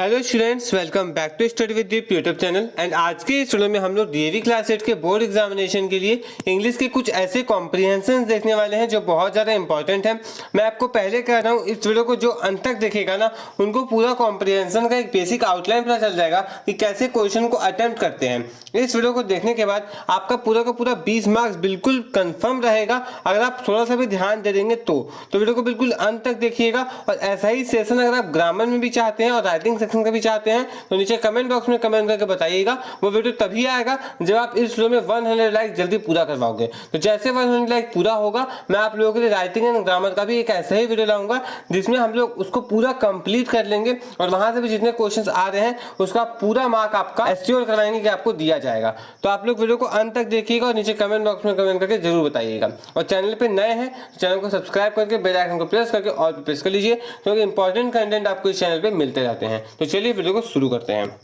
Hello students, welcome back to study with Deep YouTube channel. And आज के इस video में हम लोग डीएवी क्लास 8 के बोर्ड एग्जामिनेशन के लिए इंग्लिश के कुछ ऐसे कॉम्प्रिहेंशन देखने वाले हैं जो बहुत ज़्यादा इंपॉर्टेंट है। मैं आपको पहले कह रहा हूँ, इस वीडियो को जो अंत तक देखेगा ना, उनको पूरा कॉम्प्रिहेंशन का एक बेसिक आउटलाइन पता चल जाएगा कि कैसे क्वेश्चन को अटेम्प्ट करते हैं। इस वीडियो को देखने के बाद आपका पूरा का पूरा 20 मार्क्स बिल्कुल कन्फर्म रहेगा अगर आप थोड़ा सा भी ध्यान दे देंगे तो वीडियो को बिल्कुल अंत तक देखिएगा। और ऐसा ही सेशन अगर आप ग्रामर में भी चाहते हैं और राइटिंग सेक्शन का भी चाहते हैं तो नीचे कमेंट बॉक्स में कमेंट करके बताइएगा। वो वीडियो तभी आएगा जब आप इस वीडियो में 100 लाइक जल्दी पूरा करवाओगे। तो जैसे 100 लाइक पूरा होगा, मैं आप लोगों के लिए राइटिंग एंड ग्रामर का भी एक ऐसा ही वीडियो लाऊंगा जिसमें हम लोग उसको पूरा कंप्लीट कर लेंगे और वहां से भी जितने क्वेश्चंस आ रहे हैं उसका पूरा मार्क आपका एश्योर कराएंगे कि आपको दिया जाएगा। तो आप लोग वीडियो को अंत तक देखिएगा और नीचे कमेंट बॉक्स में कमेंट करके जरूर बताइएगा। और चैनल पे नए हैं तो चैनल को सब्सक्राइब करके बेल आइकन को प्रेस करके ऑल पे प्रेस कर लीजिए, क्योंकि इंपॉर्टेंट कंटेंट आपको इस चैनल पे मिलते रहते हैं। तो चलिए वीडियो को शुरू करते हैं।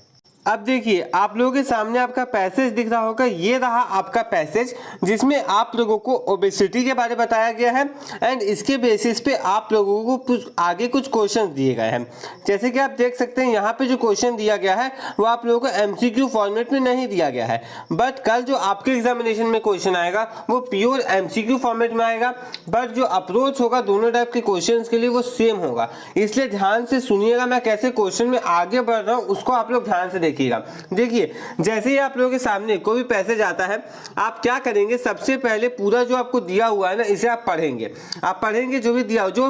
अब देखिए, आप लोगों के सामने आपका पैसेज दिख रहा होगा। ये रहा आपका पैसेज जिसमें आप लोगों को ओबेसिटी के बारे में बताया गया है एंड इसके बेसिस पे आप लोगों को आगे कुछ क्वेश्चन दिए गए हैं। जैसे कि आप देख सकते हैं यहाँ पे जो क्वेश्चन दिया गया है वो आप लोगों को एमसीक्यू फॉर्मेट में नहीं दिया गया है, बट कल जो आपके एग्जामिनेशन में क्वेश्चन आएगा वो प्योर एमसीक्यू फॉर्मेट में आएगा। बट जो अप्रोच होगा दोनों टाइप के क्वेश्चन के लिए वो सेम होगा, इसलिए ध्यान से सुनिएगा। मैं कैसे क्वेश्चन में आगे बढ़ रहा हूँ उसको आप लोग ध्यान से देखिए, जैसे ही आप लोगों के सामने कोई भी पैसेज आता है, आप क्या करेंगे, सबसे पहले पूरा जो आपको दिया हुआ है ना, इसे आप पढ़ेंगे जो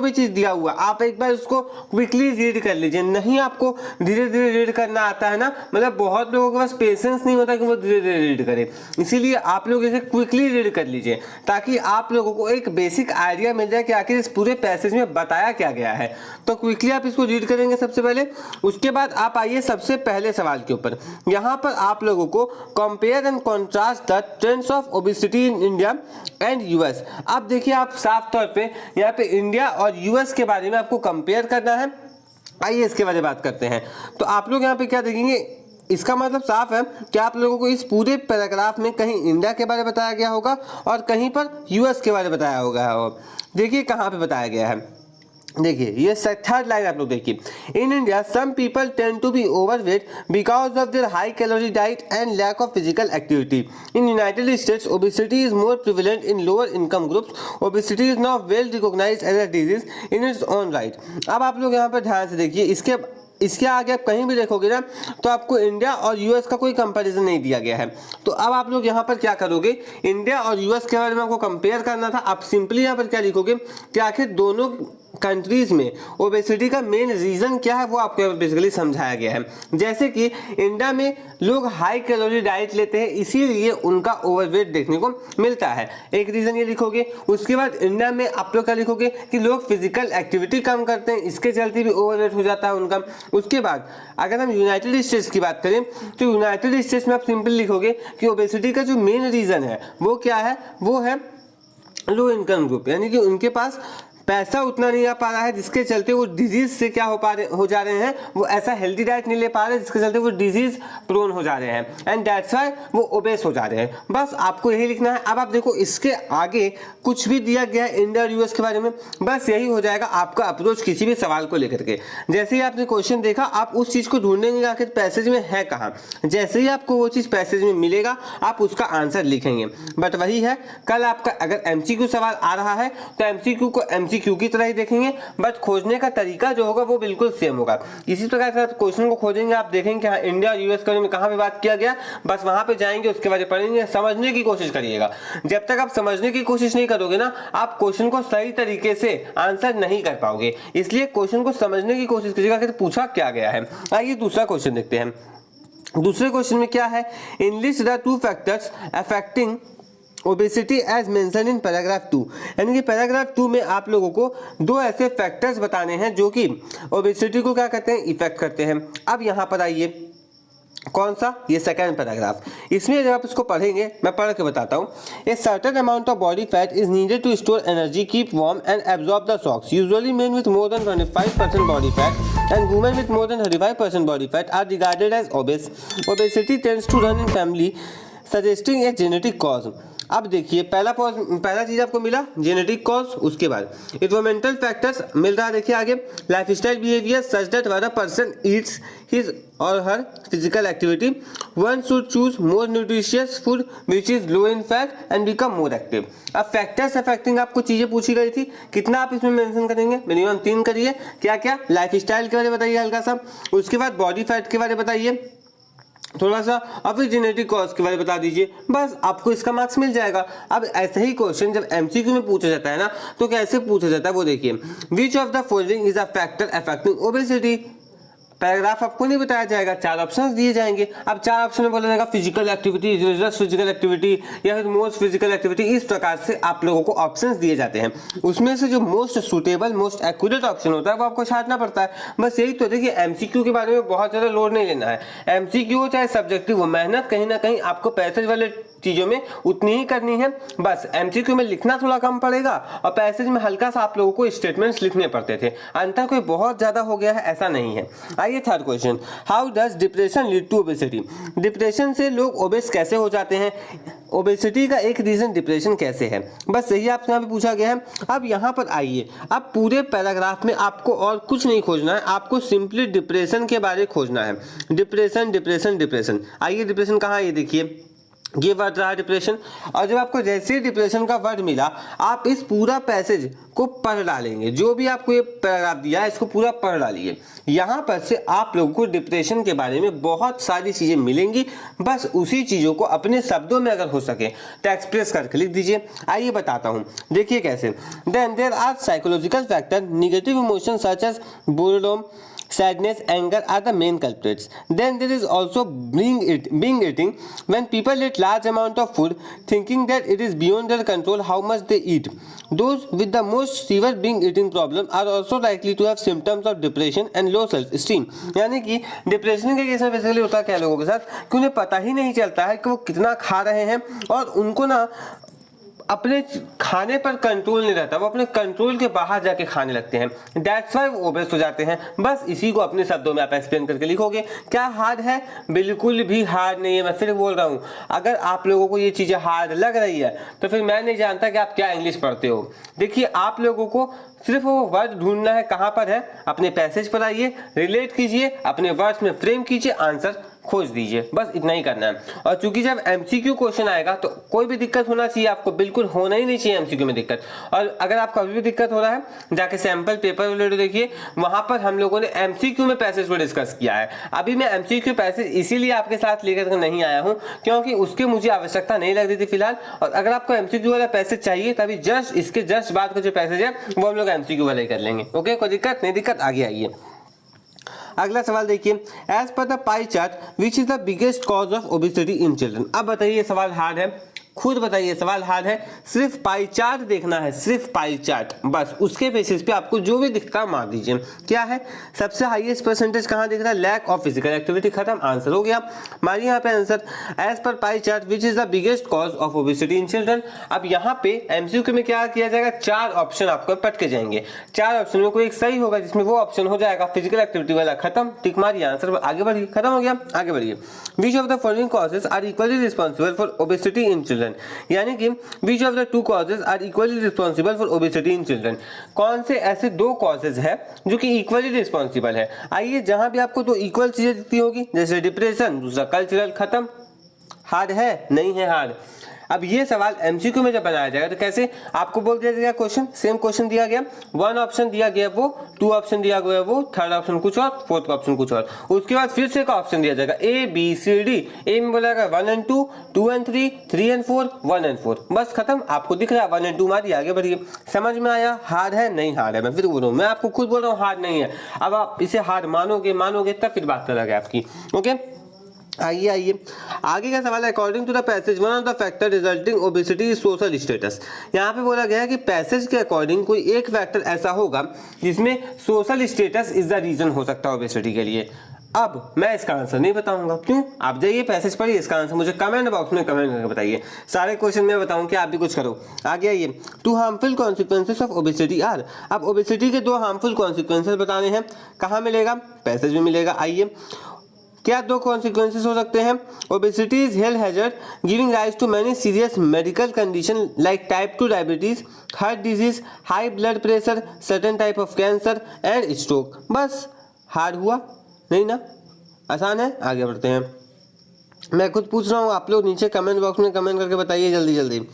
भी चीज दिया हुआ आप एक बार उसको क्विकली रीड कर लीजिए। नहीं आपको धीरे धीरे रीड करना आता है ना, मतलब बहुत लोगों के पास पेशेंस नहीं होता कि वो धीरे धीरे रीड करे, इसीलिए आप लोग इसे क्विकली रीड कर लीजिए ताकि आप लोगों को एक बेसिक आइडिया मिल जाए कि आखिर इस पूरे पैसेज में बताया क्या गया है। तो क्विकली आप इसको रीड करेंगे सबसे पहले। उसके बाद आप आइए सबसे पहले सवाल के ऊपर। यहाँ पर आप लोगों को compare and contrast the trends of obesity in India and US. अब देखिए, आप साफ तौर पे यहाँ पे इंडिया और यूएस के बारे में आपको कंपेयर करना है। आइए इसके बारे में बात करते हैं। तो आप लोग यहाँ पे क्या देखेंगे, इसका मतलब साफ है कि आप लोगों को इस पूरे पैराग्राफ में कहीं इंडिया के बारे में बताया गया होगा और कहीं पर यूएस के बारे में बताया होगा। देखिए कहाँ पे बताया गया है। देखिए ये थर्ड लाइन आप लोग देखिए, in India some people tend to be overweight because of their high calorie diet and lack of physical activity. In United States obesity is more prevalent in lower income groups. Obesity is now well recognised as a disease in its own right. अब आप लोग यहाँ पर ध्यान से देखिए, इसके आगे आप कहीं भी देखोगे ना तो आपको इंडिया और यूएस का कोई कंपैरिजन नहीं दिया गया है। तो अब आप लोग यहाँ पर क्या करोगे, इंडिया और यूएस के बारे में आपको कंपेयर करना था। आप सिंपली यहाँ पर क्या लिखोगे कि आखिर दोनों कंट्रीज में ओबेसिटी का मेन रीजन क्या है वो आपको बेसिकली समझाया गया है। जैसे कि इंडिया में लोग हाई कैलोरी डाइट लेते हैं, इसीलिए उनका ओवरवेट देखने को मिलता है, एक रीजन ये लिखोगे। उसके बाद इंडिया में आप लोग क्या लिखोगे कि लोग फिजिकल एक्टिविटी कम करते हैं, इसके चलते भी ओवरवेट हो जाता है उनका। उसके बाद अगर हम यूनाइटेड स्टेट्स की बात करें तो यूनाइटेड स्टेट्स में आप सिंपल लिखोगे कि ओबेसिटी का जो मेन रीजन है वो क्या है, वो है लो इनकम ग्रुप, यानी कि उनके पास पैसा उतना नहीं आ पा रहा है जिसके चलते वो डिजीज से क्या हो जा रहे हैं, वो ऐसा हेल्दी डाइट नहीं ले पा रहे जिसके चलते वो डिजीज प्रोन हो जा रहे हैं एंड दैट्स व्हाई वो ओबेस हो जा रहे हैं। बस आपको यही लिखना है। अब आप देखो इसके आगे कुछ भी दिया गया है इंडिया और यूएस के बारे में, बस यही हो जाएगा आपका अप्रोच किसी भी सवाल को लेकर के। जैसे ही आपने क्वेश्चन देखा आप उस चीज को ढूंढेंगे आखिर पैसेज में है कहाँ। जैसे ही आपको वो चीज पैसेज में मिलेगा आप उसका आंसर लिखेंगे। बट वही है, कल आपका अगर एमसीक्यू सवाल आ रहा है तो एमसीक्यू को एमसीक्यू की तरह ही देखेंगे, बट खोजने का तरीका जो होगा वो बिल्कुल सेम होगा। इसी प्रकार से क्वेश्चन को खोजेंगे, आप देखेंगे कि हाँ इंडिया और यूएस के बारे में कहाँ पे बात किया गया, बस वहां पे जाएंगे, उसके बाद पढ़ेंगे, समझने की कोशिश करिएगा। जब तक आप समझने की कोशिश नहीं करोगे ना, आप क्वेश्चन को सही तरीके से आंसर नहीं कर पाओगे। इसलिए क्वेश्चन को समझने की कोशिश कीजिएगा कि पूछा क्या गया है। आइए दूसरा क्वेश्चन देखते हैं। दूसरे क्वेश्चन में क्या है, enlist the two factors affecting obesity as mentioned in paragraph 2। यानी कि पैराग्राफ 2 में आप लोगों को दो ऐसे फैक्टर्स बताने हैं जो कि ओबेसिटी को क्या करते हैं, इफेक्ट करते हैं। अब यहाँ पर आइए, कौन सा, ये सेकंड पैराग्राफ। इसमें जब आप इसको पढ़ेंगे, मैं पढ़ के बताता हूँ। A certain amount of body fat is needed to store energy, keep warm and absorb the shocks. Usually men with more than 25% body fat and women with more than 35% body fat are regarded as obese. Obesity tends to run in family suggesting a genetic cause. अब देखिए पहला चीज आपको मिला genetic cause, उसके बाद environmental factors मिल रहा है। देखिए आगे lifestyle behaviour such that when a person eats his और her physical activity one should choose more nutritious food which is low in fat and become more active. अब factors affecting आपको चीजें पूछी गई थी, कितना आप इसमें मेंशन करेंगे, मिनिमम 3 करिए। क्या क्या, लाइफस्टाइल के बारे में बताइए हल्का सा, उसके बाद बॉडी फैट के बारे में बताइए थोड़ा सा, और फिर जेनेटिक कॉज के बारे में बता दीजिए, बस आपको इसका मार्क्स मिल जाएगा। अब ऐसे ही क्वेश्चन जब एमसीक्यू में पूछा जाता है ना, तो कैसे पूछा जाता है वो देखिए। विच of the following is a factor affecting obesity. Paragraph आपको नहीं बताया जाएगा, 4 ऑप्शंस दिए जाएंगे। अब 4 ऑप्शन में बोला जाएगा physical activity, just physical activity, या फिर मोस्ट फिजिकल एक्टिविटी। इस प्रकार से आप लोगों को ऑप्शंस दिए जाते हैं, उसमें से जो most suitable most accurate option होता है वो आपको छांटना पड़ता है। बस यही तो देखिए, एमसीक्यू के बारे में बहुत ज़्यादा लोड नहीं लेना है। एमसीक्यू चाहे सब्जेक्टिव हो, मेहनत कहीं ना कहीं आपको पैसेज वाले चीज़ों में उतनी ही करनी है। बस एमसीक्यू में लिखना थोड़ा कम पड़ेगा और पैसेज में हल्का सा आप लोगों को स्टेटमेंट्स लिखने पड़ते थे। अंतर कोई बहुत ज़्यादा हो गया है ऐसा नहीं है। आइए third question, how does depression lead to obesity. Depression से लोग ओबेस कैसे हो जाते हैं, ओबेसिटी का एक रीजन डिप्रेशन कैसे है, बस यही आपसे यहाँ पे पूछा गया है। अब यहाँ पर आइए, अब पूरे पैराग्राफ में आपको और कुछ नहीं खोजना है, आपको सिंपली डिप्रेशन के बारे में खोजना है। डिप्रेशन डिप्रेशन डिप्रेशन, आइए डिप्रेशन कहाँ, ये देखिए ये वर्ड रहा डिप्रेशन। और जब आपको जैसे ही डिप्रेशन का वर्ड मिला, आप इस पूरा पैसेज को पढ़ डालेंगे। जो भी आपको ये पैराग्राफ दिया है इसको पूरा पढ़ डालिए। यहाँ पर से आप लोगों को डिप्रेशन के बारे में बहुत सारी चीज़ें मिलेंगी, बस उसी चीज़ों को अपने शब्दों में अगर हो सके तो एक्सप्रेस करके लिख दीजिए। आइए बताता हूँ, देखिए कैसे। Then there are psychological factor, negative emotion such as boredom, sadness, anger are the main culprits. Then there is also binge eating, when people eat large amount of food thinking that it is beyond their control how much they eat. Those with the most severe binge eating problem are also likely to have symptoms of depression and low self esteem. यानी कि depression के case में basically होता क्या लोगों के साथ कि उन्हें पता ही नहीं चलता है कि वो कितना खा रहे हैं और उनको ना अपने खाने पर कंट्रोल नहीं रहता, वो अपने कंट्रोल के बाहर जाके खाने लगते हैं। दैट्स वाई वो ओबेस हो जाते हैं। बस इसी को अपने शब्दों में आप एक्सप्लेन करके लिखोगे। क्या हार्ड है? बिल्कुल भी हार्ड नहीं है। मैं फिर बोल रहा हूँ, अगर आप लोगों को ये चीज़ें हार्ड लग रही है तो फिर मैं नहीं जानता कि आप क्या इंग्लिश पढ़ते हो। देखिए, आप लोगों को सिर्फ वो वर्ड ढूंढना है, कहाँ पर है, अपने पैसेज पर आइए, रिलेट कीजिए, अपने वर्ड्स में फ्रेम कीजिए, आंसर खोज दीजिए, बस इतना ही करना है। और चूंकि जब एमसीक्यू क्वेश्चन आएगा तो कोई भी दिक्कत होना चाहिए आपको, बिल्कुल होना ही नहीं चाहिए एमसीक्यू में दिक्कत। और अगर आपको अभी भी दिक्कत हो रहा है, जाके सैंपल पेपर वीडियो देखिए, वहां पर हम लोगों ने एमसीक्यू में पैसेज को डिस्कस किया है। अभी मैं एमसीक्यू पैसेज इसीलिए आपके साथ लेकर नहीं आया हूँ क्योंकि उसके मुझे आवश्यकता नहीं लग रही थी फिलहाल। और अगर आपको एमसीक्यू वाला पैसेज चाहिए तभी जस्ट इसके जस्ट बाद का जो पैसेज है वो हम लोग एमसीक्यू वाला ही कर लेंगे। ओके, कोई दिक्कत नहीं, दिक्कत आगे आइए। अगला सवाल देखिए, as per the pie chart which is the biggest cause of obesity in children. अब बताइए, सवाल हार्ड है, खुद बताइए सवाल हार्ड है। सिर्फ पाई चार्ट देखना है, सिर्फ पाई चार्ट, बस उसके बेसिस पे आपको जो भी दिखता है मार दीजिए। क्या है सबसे हाईएस्ट परसेंटेज कहाँ दिख रहा है? Lack of physical activity. खत्म, आंसर हो गया। मारिए यहाँ पे answer, as per pie chart which is the biggest cause of obesity in children. अब यहाँ पे एमसीक्यू में क्या किया जाएगा, 4 ऑप्शन आपको पट के जाएंगे। 4 ऑप्शन में कोई एक सही होगा जिसमें वो ऑप्शन हो जाएगा फिजिकल एक्टिविटी वाला। खत्म, टिक मारिए, आंसर पर आगे बढ़िए। खत्म हो गया, आगे बढ़िए। Which of the following causes are equally responsible for obesity in children. यानी कि which of the 2 causes are equally responsible for obesity in children. कौन से ऐसे 2 कॉजेज है जो कि इक्वली रिस्पॉन्सिबल है? आइए, जहां भी आपको 2 इक्वल चीजें दिखती होगी, जैसे डिप्रेशन, दूसरा कल्चरल। खत्म, हार्ड है? नहीं है हार्ड। अब ये सवाल एमसीक्यू में जब बनाया जाएगा तो कैसे आपको बोल दिया जाएगा, क्वेश्चन सेम क्वेश्चन दिया गया, 1 ऑप्शन दिया गया वो, 2 ऑप्शन दिया गया वो, 3rd ऑप्शन कुछ और, 4th ऑप्शन कुछ और। उसके बाद फिर से एक ऑप्शन दिया जाएगा A B C D। ए में बोला जाएगा 1 and 2, 2 and 3, 3 and 4, 1 and 4। बस खत्म, आपको दिख रहा है 1 and 2 मारिए, आगे बढ़िए। समझ में आया? हार्ड है? नहीं हार्ड है। मैं फिर बोल रहा हूँ, मैं आपको खुद बोल रहा हूँ हार्ड नहीं है। अब आप इसे हार्ड मानोगे तब फिर बात अलग है आपकी। ओके, आइए आगे का सवाल है, according to the passage one of the factor resulting obesity is social status. यहाँ पे बोला गया है कि पैसेज के अकॉर्डिंग कोई एक फैक्टर ऐसा होगा जिसमें social status is the reason हो सकता है ओबेसिटी के लिए। अब मैं इसका आंसर नहीं बताऊंगा, क्यों? आप जाइए पैसेज पढ़िए, इसका आंसर मुझे कमेंट बॉक्स में कमेंट करके बताइए। सारे क्वेश्चन में बताऊं कि आप भी कुछ करो। आगे आइए, 2 harmful consequences of obesity are. अब ओबेसिटी के 2 हार्मफुल कॉन्सिक्वेंसेस बताने हैं, कहाँ मिलेगा? पैसेज में मिलेगा। आइए, क्या दो कॉन्सिक्वेंसेस हो सकते हैं? Obesity is health hazard giving rise to many serious medical condition like type 2 diabetes, heart disease, high blood pressure, certain type of cancer and stroke. बस हार्ड हुआ नहीं ना, आसान है। आगे बढ़ते हैं। मैं खुद पूछ रहा हूँ, आप लोग नीचे कमेंट बॉक्स में कमेंट करके बताइए जल्दी जल्दी।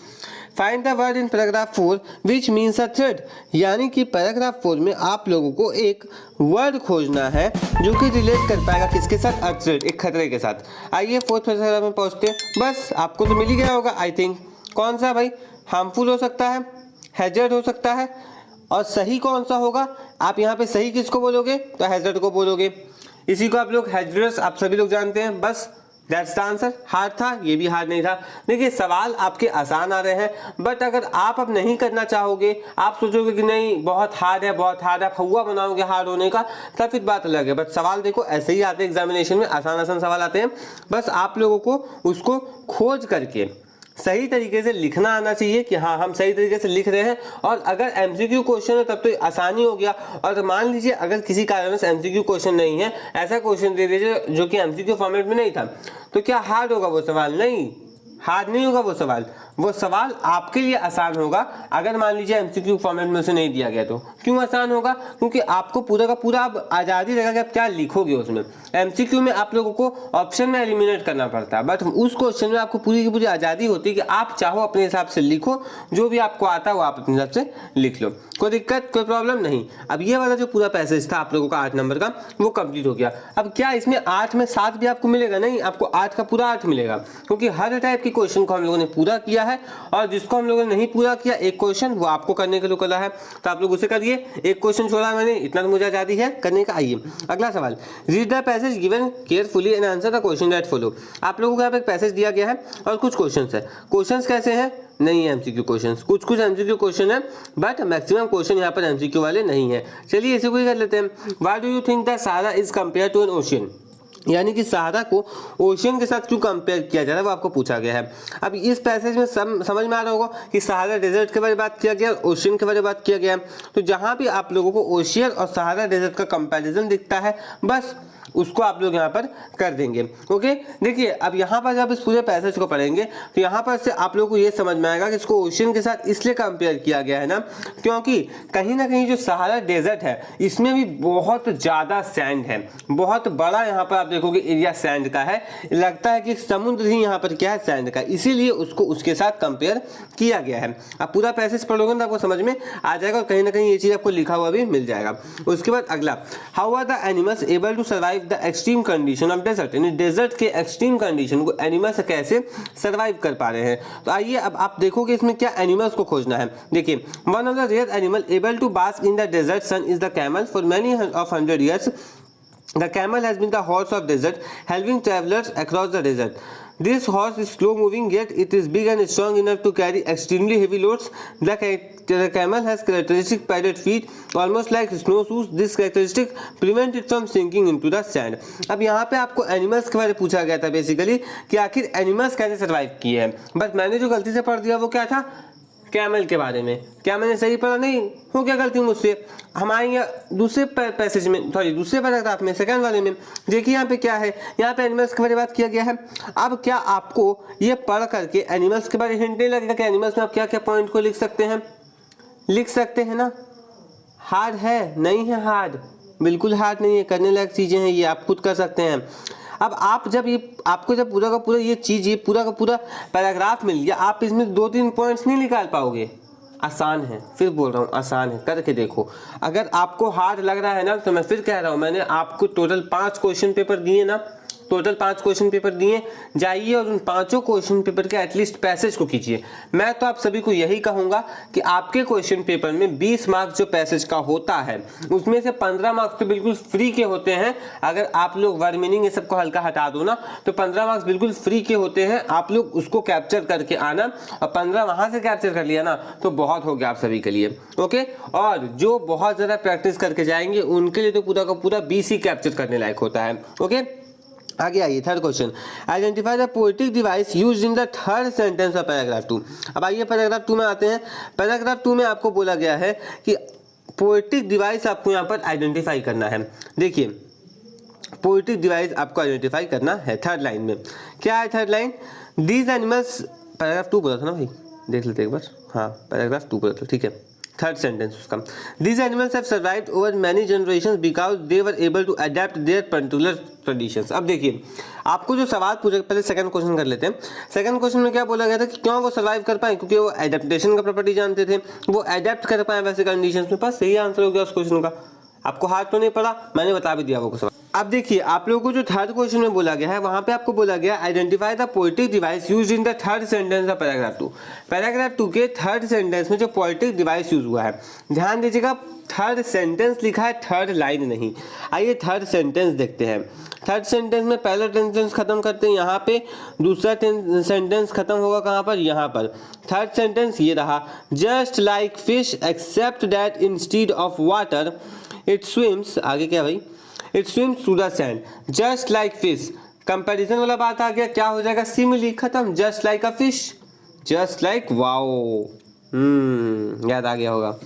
Find the word in paragraph 4 which means a thread, यानी कि पैराग्राफ 4 में आप लोगों को एक वर्ड खोजना है जो कि रिलेट कर पाएगा किसके साथ? अ थ्रेड, एक खतरे के साथ। आइए फोर्थ पैराग्राफ में पहुँचते हैं। बस आपको तो मिल ही गया होगा आई थिंक। कौन सा भाई? हार्मफुल हो सकता है, हैजर्ड हो सकता है, और सही कौन सा होगा? आप यहाँ पे सही किसको बोलोगे? तो हैजर्ड को बोलोगे। इसी को आप लोग हैजर्डस आप सभी लोग जानते हैं। बस दैट्स द आंसर। हार्ड था, ये भी हार्ड नहीं था। देखिए सवाल आपके आसान आ रहे हैं, बट अगर आप अब नहीं करना चाहोगे, आप सोचोगे कि नहीं बहुत हार्ड है, बहुत हार्ड है, फुआ बनाओगे हार्ड होने का, तब फिर बात अलग है। बट सवाल देखो ऐसे ही आते हैं एग्जामिनेशन में, आसान आसान सवाल आते हैं। बस आप लोगों को उसको खोज करके सही तरीके से लिखना आना चाहिए कि हाँ हम सही तरीके से लिख रहे हैं। और अगर एमसीक्यू क्वेश्चन है तब तो आसानी हो गया। और मान लीजिए अगर किसी कारण से एमसीक्यू क्वेश्चन नहीं है, ऐसा क्वेश्चन दे दीजिए जो कि एमसीक्यू फॉर्मेट में नहीं था, तो क्या हार्ड होगा वो सवाल? नहीं, हार्ड नहीं होगा वो सवाल। वो सवाल आपके लिए आसान होगा अगर मान लीजिए एमसीक्यू फॉर्मेट में से नहीं दिया गया तो। क्यों आसान होगा? क्योंकि आपको पूरा का पूरा अब आज़ादी रहेगा कि आप क्या लिखोगे उसमें। एमसीक्यू में आप लोगों को ऑप्शन में एलिमिनेट करना पड़ता है, बट उस क्वेश्चन में आपको पूरी की पूरी आज़ादी होती है कि आप चाहो अपने हिसाब से लिखो, जो भी आपको आता है वो आप अपने हिसाब से लिख लो, कोई दिक्कत कोई प्रॉब्लम नहीं। अब ये वाला जो पूरा पैसेज था आप लोगों का 8 नंबर का, वो कंप्लीट हो गया। अब क्या इसमें 8 में 7 भी आपको मिलेगा? नहीं, आपको 8 का पूरा 8 मिलेगा, क्योंकि हर टाइप के क्वेश्चन को हम लोगों ने पूरा किया है। और जिसको हम लोगों ने नहीं पूरा किया एक क्वेश्चन, वो आपको करने के लिए कला है, तो आप लोग उसे करिए। एक क्वेश्चन छोड़ा मैंने, इतना तो मुझे आजादी है करने का। आइए अगला सवाल। Read the passage given carefully and answer the question that follow. आप लोगों को यहाँ पे एक पैसेज दिया गया है और कुछ क्वेश्चन है। क्वेश्चन कैसे हैं? नहीं है एमसीक्यू क्वेश्चन, कुछ कुछ एमसीक्यू क्वेश्चन है, बट मैक्सिमम क्वेश्चन यहाँ पर एमसीक्यू वाले नहीं है। चलिए इसे कोई कर लेते हैं। Why do you think the Sahara is compare to an ocean, यानी कि सहारा को ओशियन के साथ क्यों कंपेयर किया जा रहा है, वो आपको पूछा गया है। अब इस पैसेज में समझ में आ रहा होगा कि सहारा डेजर्ट के बारे में बात किया गया, ओशियन के बारे में बात किया गया। तो जहाँ भी आप लोगों को ओशियन और सहारा डेजर्ट का कंपैरिजन दिखता है, बस उसको आप लोग यहाँ पर कर देंगे। ओके, देखिए अब यहाँ पर जब इस पूरे पैसेज को पढ़ेंगे तो यहाँ पर से आप लोगों को ये समझ में आएगा कि इसको ओशियन के साथ इसलिए कंपेयर किया गया है ना, क्योंकि कहीं ना कहीं जो सहारा डेजर्ट है इसमें भी बहुत ज़्यादा सैंड है, बहुत बड़ा यहाँ पर आप देखोगे एरिया सैंड का है। लगता है कि समुद्र ही यहाँ पर क्या है, सैंड का, इसीलिए उसको उसके साथ कंपेयर किया गया है। आप पूरा पैसेज पढ़ोगे तो आपको समझ में आ जाएगा और कहीं ना कहीं ये चीज़ आपको लिखा हुआ भी मिल जाएगा। उसके बाद अगला, how are the animals able to survive the extreme condition of desert, यानी डेजर्ट के एक्सट्रीम कंडीशन को एनिमल्स कैसे सर्वाइव कर पा रहे हैं। तो आइए अब आप देखोगे इसमें क्या एनिमल्स को खोजना है। देखिए, one of the rare animal able to bask in the desert sun is the camel. For many of 100 years the camel has been the horse of desert, helping travelers across the desert. This horse is slow moving, yet it is big and strong enough to carry extremely heavy loads. The camel has characteristic padded feet, almost like snowshoes. This characteristic prevent it from sinking into the sand. अब यहाँ पे आपको animals के बारे में पूछा गया था बेसिकली कि आखिर एनिमल्स कैसे सर्वाइव किए हैं, बस मैंने जो गलती से पढ़ दिया वो क्या था, कैमल के बारे में। क्या मैंने सही पढ़ा? नहीं, हो गया गलती मुझसे। हम आएंगे दूसरे पैसेज में, सॉरी दूसरे पैराग्राफ में, सेकंड वाले में। देखिए यहाँ पे क्या है, यहाँ पे एनिमल्स के बारे में बात किया गया है। अब क्या आपको ये पढ़ करके एनिमल्स के बारे में हिंट नहीं लगेगा कि एनिमल्स में आप क्या क्या पॉइंट को लिख सकते हैं? लिख सकते हैं ना। हार्ड है? नहीं है हार्ड, बिल्कुल हार्ड नहीं है, करने लायक चीज़ें हैं, ये आप खुद कर सकते हैं। अब आप जब ये आपको जब पूरा का पूरा ये चीज़, ये पूरा का पूरा पैराग्राफ मिल गया, आप इसमें 2-3 पॉइंट्स नहीं निकाल पाओगे। आसान है, फिर बोल रहा हूँ आसान है, करके देखो। अगर आपको हार्ड लग रहा है ना, तो मैं फिर कह रहा हूँ, मैंने आपको टोटल 5 क्वेश्चन पेपर दिए ना, टोटल 5 क्वेश्चन पेपर दिए, जाइए और उन 5 क्वेश्चन पेपर के एटलीस्ट पैसेज को कीजिए। मैं तो आप सभी को यही कहूँगा कि आपके क्वेश्चन पेपर में 20 मार्क्स जो पैसेज का होता है उसमें से 15 मार्क्स तो बिल्कुल फ्री के होते हैं। अगर आप लोग वर्ड मीनिंग ये सबको हल्का हटा दो ना, तो 15 मार्क्स बिल्कुल फ्री के होते हैं। आप लोग उसको कैप्चर करके आना, और 15 वहाँ से कैप्चर कर लिया ना तो बहुत हो गया आप सभी के लिए। ओके, और जो बहुत ज़्यादा प्रैक्टिस करके जाएंगे उनके लिए तो पूरा का पूरा 20 ही कैप्चर करने लायक होता है। ओके, आगे आइए, third question, identify the poetic device used in the third sentence of paragraph 2। अब आइए पैराग्राफ 2 में आते हैं। पैराग्राफ 2 में आपको बोला गया है कि पोएटिक डिवाइस आपको यहाँ पर आइडेंटिफाई करना है। देखिए पोएटिक डिवाइस आपको आइडेंटिफाई करना है। थर्ड लाइन में क्या है? Third line, these animals, paragraph 2 बोला था ना भाई, देख लेते एक बार। हाँ, पैराग्राफ 2 बोला था, ठीक है। थर्ड सेंटेंस उसका, these animals have survived over many generations because they were able to adapt their particular traditions. अब देखिए आपको जो सवाल पूछा, पहले सेकंड क्वेश्चन कर लेते हैं। सेकंड क्वेश्चन में क्या बोला गया था कि क्यों वो सर्वाइव कर पाए? क्योंकि वो एडेप्टेशन का प्रॉपर्टी जानते थे, वो अडेप्ट कर पाए वैसे कंडीशंस में। बस सही आंसर हो गया उस क्वेश्चन का। आपको हाथ तो नहीं पड़ा, मैंने बता भी दिया वो सवाल। अब देखिए आप लोगों को जो थर्ड क्वेश्चन में बोला गया है, वहां पे आपको बोला गया identify the poetic device used in the third sentence of paragraph 2। Paragraph 2 के थर्ड सेंटेंस में जो पोएटिक डिवाइस यूज हुआ है, ध्यान दीजिएगा, थर्ड सेंटेंस लिखा है, थर्ड लाइन नहीं। आइए थर्ड सेंटेंस देखते हैं। थर्ड सेंटेंस में पहला सेंटेंस खत्म करते हैं यहाँ पे, दूसरा सेंटेंस खत्म होगा कहाँ पर? यहाँ पर। थर्ड सेंटेंस ये रहा, just like fish except that instead of water it swims, आगे क्या भाई? It swims through the sand. Just like fish, comparison वाला बात आ गया, क्या हो जाएगा? सिमिली, खत्म। Just like a fish, just like, wow, याद आ गया होगा।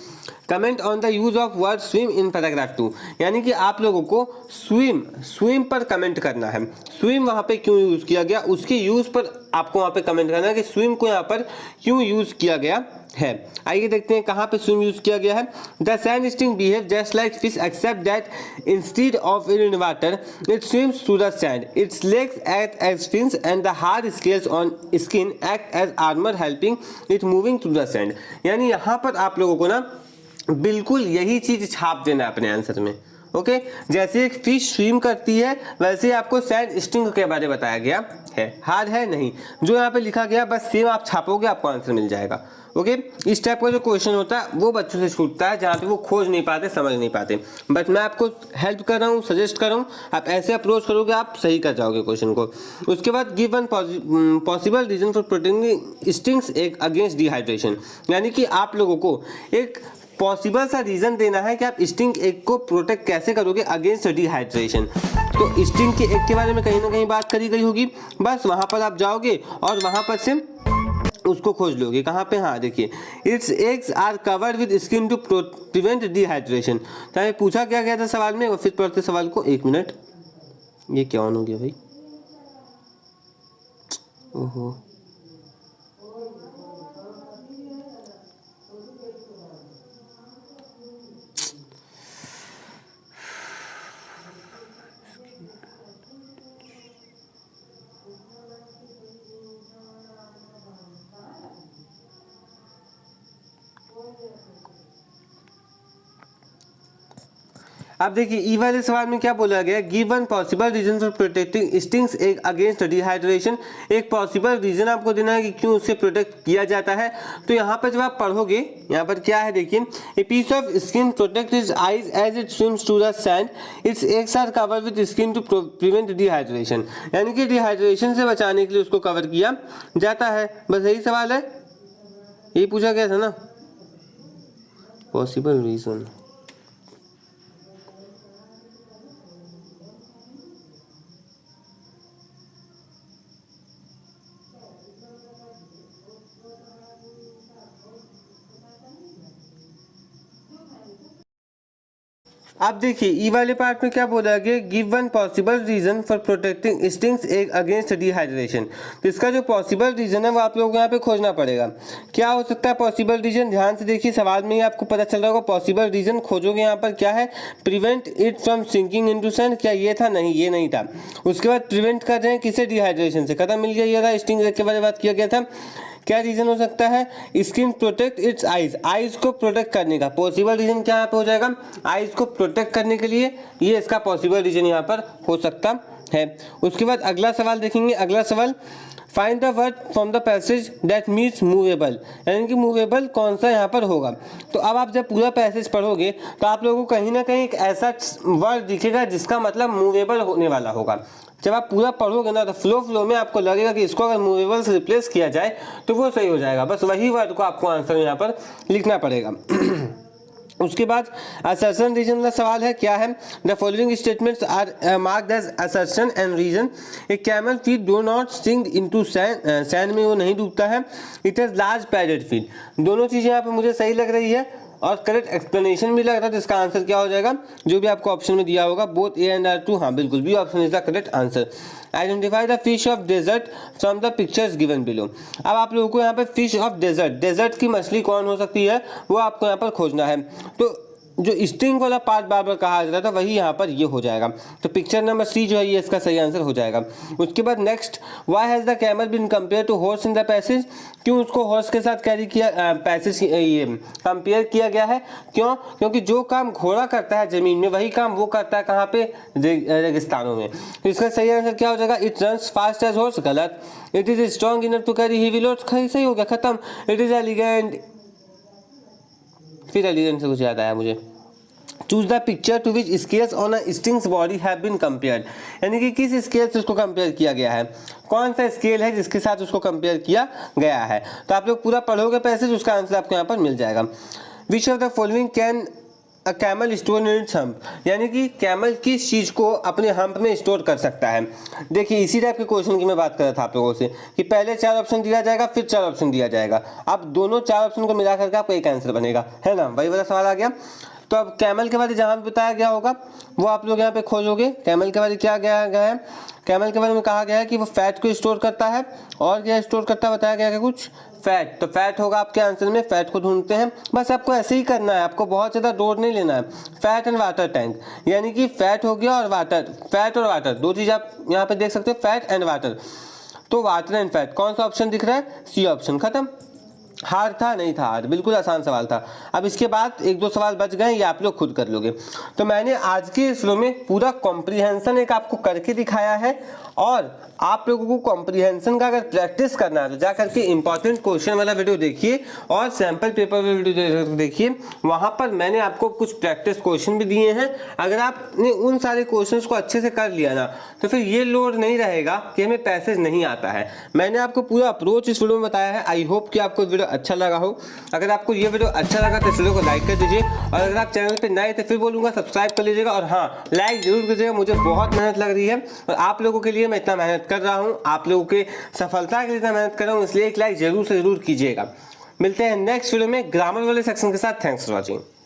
Comment on the use of word swim in paragraph 2, यानी कि आप लोगों को स्विम पर कमेंट करना है। स्विम वहाँ पे क्यों यूज किया गया, उसके यूज पर आपको वहाँ पे कमेंट करना है कि स्विम को यहाँ पर क्यों यूज किया गया है। आइए देखते हैं कहाँ पे स्विम यूज किया गया है। The sand sting behave just like fish except that instead of in water it swims through the sand. Its legs act as fins and the hard scales on skin act as armour helping it moving through the sand. यानी यहाँ पर आप लोगों को ना बिल्कुल यही चीज छाप देना है अपने आंसर में। ओके, जैसे एक फिश स्विम करती है वैसे आपको सैंड स्टिंग के बारे में बताया गया है। हार्ड है नहीं, जो यहाँ पे लिखा गया बस सेम आप छापोगे, आपको आंसर मिल जाएगा। ओके, इस टाइप का जो क्वेश्चन होता है वो बच्चों से छूटता है जहाँ पे वो खोज नहीं पाते, समझ नहीं पाते। बट मैं आपको हेल्प कर रहा हूँ, सजेस्ट कर रहा हूँ, आप ऐसे अप्रोच करोगे आप सही कर जाओगे क्वेश्चन को। उसके बाद give one possible reason for protecting stings egg against dehydration, यानी कि आप लोगों को एक पॉसिबल सा रीजन देना है कि आप स्टिंग एग को प्रोटेक्ट कैसे करोगे अगेंस्ट डिहाइड्रेशन। तो स्टिंग के एग के बारे में कहीं ना कहीं बात करी गई होगी, बस वहां पर आप जाओगे और वहां पर से उसको खोज लोगे। कहाँ पे? हाँ देखिए, its eggs are covered with skin to prevent dehydration. तो हमें पूछा क्या गया था सवाल में, और फिर पढ़ते सवाल को। एक मिनट, ये क्या ऑन हो गया भाई? ओहो, अब देखिए ई वाले सवाल में क्या बोला गया, give one possible reason for protecting stings egg against dehydration. एक पॉसिबल रीजन आपको देना है कि क्यों उससे प्रोटेक्ट किया जाता है। तो यहाँ पर जब आप पढ़ोगे, यहाँ पर क्या है देखिए, a piece of skin protect is eyes as it swims to the sand, its eggs are covered with skin to prevent dehydration. यानी कि डिहाइड्रेशन से बचाने के लिए उसको कवर किया जाता है। बस यही सवाल है, यही पूछा गया था ना, पॉसिबल रीजन। अब देखिए ई वाले पार्ट में क्या बोला गया, give one possible reason for protecting stings egg against dehydration. तो इसका जो पॉसिबल रीजन है वो आप लोगों को यहाँ पे खोजना पड़ेगा। क्या हो सकता है पॉसिबल रीजन? ध्यान से देखिए, सवाल में ही आपको पता चल रहा होगा। पॉसिबल रीजन खोजोगे यहाँ पर क्या है, prevent it from sinking into sand. क्या ये था? नहीं, ये नहीं था। उसके बाद प्रिवेंट कर रहे हैं किसे? डिहाइड्रेशन से। खत्म, मिल गया। ये था स्टिंग एग के बारे में बात किया गया था। क्या रीजन हो सकता है? Skin protect it's eyes, eyes को प्रोटेक्ट करने का पॉसिबल रीजन क्या यहाँ पे हो जाएगा? आईज को प्रोटेक्ट करने के लिए ये इसका पॉसिबल रीजन यहाँ पर हो सकता है। उसके बाद अगला सवाल देखेंगे। अगला सवाल, find the word from the passage that means movable, यानी कि मूवेबल कौन सा यहाँ पर होगा। तो अब आप जब पूरा पैसेज पढ़ोगे तो आप लोगों को कहीं ना कहीं एक ऐसा वर्ड दिखेगा जिसका मतलब मूवेबल होने वाला होगा। जब आप पूरा पढ़ोगे ना तो फ्लो में आपको लगेगा कि इसको अगर मूवेबल से रिप्लेस किया जाए तो वो सही हो जाएगा। बस वही वर्ड को आपको आंसर यहाँ पर लिखना पड़ेगा। उसके बाद असर्शन रीजन का सवाल है। क्या है? The following statements are marked as assertion and reason. A camel feet do not sink into sand में वो नहीं डूबता है। It has large padded feet. दोनों चीज़ें यहाँ पे मुझे सही लग रही है। और करेक्ट एक्सप्लेनेशन भी लग रहा है, तो इसका आंसर क्या हो जाएगा, जो भी आपको ऑप्शन में दिया होगा both A and R true. हाँ बिल्कुल, B option is the correct answer. Identify the fish of desert from the pictures given below. अब आप लोगों को यहाँ पे फिश ऑफ डेजर्ट, डेजर्ट की मछली कौन हो सकती है वो आपको यहाँ पर खोजना है। तो जो स्टिंग वाला पार्ट बार बार कहा जा रहा था वही यहाँ पर ये हो जाएगा। तो पिक्चर नंबर सी जो है ये इसका सही आंसर हो जाएगा। उसके बाद next, why has the camel been compare to horse in the passage. क्यों उसको हॉर्स के साथ कैरी किया, पैसेज ये कंपेयर किया गया है, क्यों? क्योंकि जो काम घोड़ा करता है ज़मीन में वही काम वो करता है कहाँ पे, रेगिस्तानों में। तो इसका सही आंसर क्या हो जाएगा, it runs fast as horse, गलत। It is strong enough to carry heavy loads, सही हो गया, खत्म। इट इज़ एलिगेंट, फिर एलिगेंट से कुछ याद आया मुझे। Choose the picture to which scales on a sting's body have been compared, यानी कि किस स्केल से उसको कंपेयर किया गया है, कौन सा स्केल है जिसके साथ उसको कंपेयर किया गया है। तो आप लोग पूरा पढ़ोगे पैसेज, उसका आंसर आपको यहाँ पर मिल जाएगा। विच of the following can a camel store in its hump, यानी कि कैमल किस चीज़ को अपने हम्प में स्टोर कर सकता है। देखिए इसी टाइप के क्वेश्चन की मैं बात कर रहा था आप लोगों से कि पहले 4 ऑप्शन दिया जाएगा फिर 4 ऑप्शन दिया जाएगा, अब दोनों 4 ऑप्शन को मिला करके आपको एक आंसर बनेगा, है ना, वही वाला सवाल आ गया। तो अब कैमल के बारे में जहाँ भी बताया गया होगा वो आप लोग यहाँ पे खोजोगे। कैमल के बारे में क्या गया है, कैमल के बारे में कहा गया है कि वो फैट को स्टोर करता है, और क्या स्टोर करता है बताया गया है कुछ, फैट। तो फैट होगा आपके आंसर में, फैट को ढूंढते हैं। बस आपको ऐसे ही करना है, आपको बहुत ज़्यादा दौड़ नहीं लेना है। फैट एंड वाटर टैंक, यानी कि फैट हो गया और वाटर, फैट और वाटर दो चीज़ आप यहाँ पे देख सकते हो, फैट एंड वाटर। तो वाटर एंड फैट, कौन सा ऑप्शन दिख रहा है, सी ऑप्शन, खत्म। हार था, नहीं था हार, बिल्कुल आसान सवाल था। अब इसके बाद 1-2 सवाल बच गए, ये आप लोग खुद कर लोगे। तो मैंने आज के इस वीडियो में पूरा कॉम्प्रिहेंशन एक आपको करके दिखाया है, और आप लोगों को कॉम्प्रिहेंशन का अगर प्रैक्टिस करना है तो जा करके इंपॉर्टेंट क्वेश्चन वाला वीडियो देखिए और सैम्पल पेपर वाला वीडियो देखिए, वहाँ पर मैंने आपको कुछ प्रैक्टिस क्वेश्चन भी दिए हैं। अगर आपने उन सारे क्वेश्चंस को अच्छे से कर लिया ना तो फिर ये लोड नहीं रहेगा कि हमें पैसेज नहीं आता है। मैंने आपको पूरा अप्रोच इस वीडियो में बताया है। आई होप कि आपको वीडियो अच्छा लगा हो। अगर आपको ये वीडियो अच्छा लगा तो इस वीडियो को लाइक कर दीजिए, और अगर आप चैनल पर नए तो फिर बोलूँगा सब्सक्राइब कर लीजिएगा, और हाँ लाइक जरूर कीजिएगा। मुझे बहुत मेहनत लग रही है और आप लोगों के लिए मैं इतना मेहनत कर रहा हूँ, आप लोगों के सफलता के लिए इतना मेहनत कर रहा हूँ, इसलिए एक लाइक जरूर से जरूर कीजिएगा। मिलते हैं नेक्स्ट वीडियो में ग्रामर वाले सेक्शन के साथ। Thanks for watching.